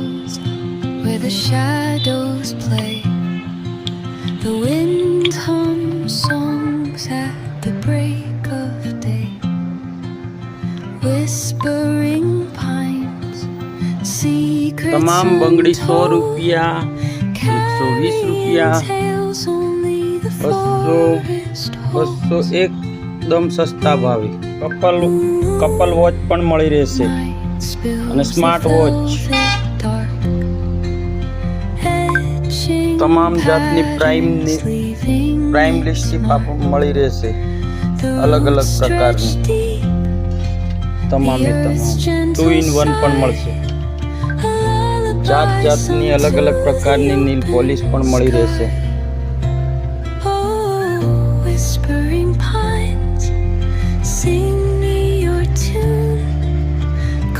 fields where the shadows play. The wind hums songs at the break of day. Whispering pines, secrets તમામ બંગડી 100 રૂપિયા, 120 રૂપિયા, 200 એકદમ સસ્તા ભાવે. કપલ વોચ પણ મળી રહેશે અને સ્માર્ટ વોચ. તમામ જાતની પ્રાઇમ લિપસ્ટિક મળી રહેશે, અલગ અલગ પ્રકારની. તમામે તમામ 2 in 1 પણ મળશે. જાતની અલગ અલગ પ્રકારની નેલ પોલિશ પણ મળી રહેશે. whispering pines, sing me your tune,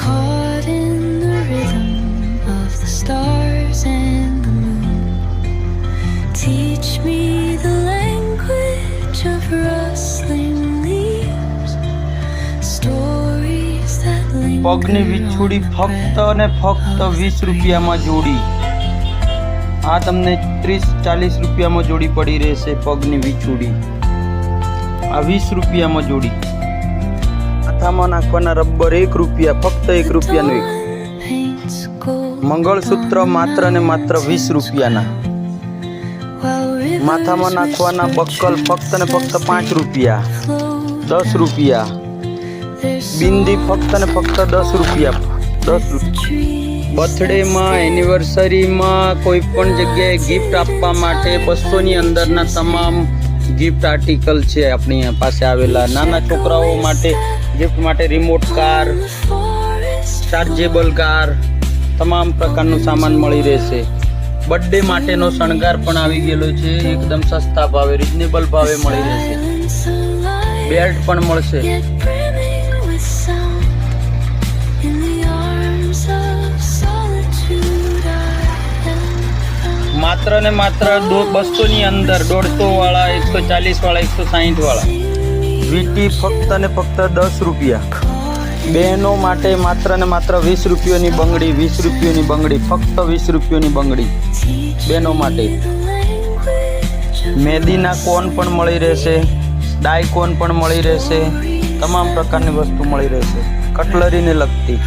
caught in the rhythm of the stars and the moon. Teach me the language of rustling leaves, stories that linger. પગની વીછુડી ફક્ત અને ફક્ત 20 રૂપિયામાં જોડી. આ તમને 30-40 રૂપિયામાં જોડી પડી રહેશે. પગની વીછુડી આ 20 રૂપિયામાં જોડી. માથામાં નાખવાના રબર 1 રૂપિયા, ફક્ત 1 રૂપિયાનું એક. મંગળસૂત્ર માત્ર ને માત્ર 20 રૂપિયાના. માથામાં નાખવાના બક્કલ ફક્ત ને ફક્ત 5 રૂપિયા, 10 રૂપિયા. બિંદી ફક્ત ને ફક્ત 10 રૂપિયા, 10 રૂપિયા. બર્થડેમાં, એનિવર્સરીમાં, કોઈ પણ જગ્યાએ ગિફ્ટ આપવા માટે 200 ની અંદરના તમામ ગિફ્ટ આર્ટિકલ છે આપણી પાસે આવેલા. નાના છોકરાઓ માટે ગિફ્ટ માટે રિમોટ કાર, ચાર્જેબલ કાર, તમામ પ્રકારનું સામાન મળી રહેશે. બર્થડે માટેનો શણગાર પણ આવી ગયેલો છે, એકદમ સસ્તા ભાવે, રિઝનેબલ ભાવે મળી રહેશે. બેલ્ટ પણ મળશે. માત્ર ને માત્ર 200 ની અંદર, 150 વાળા, 140 વાળા, 160 વાળા. વીટી ફક્ત ને ફક્ત 10 રૂપિયા. બહેનો માટે માત્ર ને માત્ર 20 રૂપિયાની બંગડી, 20 રૂપિયાની બંગડી, ફક્ત 20 રૂપિયાની બંગડી બહેનો માટે. મહેંદીના કોન પણ મળી રહેશે, ડાય કોન પણ મળી રહેશે. તમામ પ્રકારની વસ્તુ મળી રહેશે કટલરીને લગતી.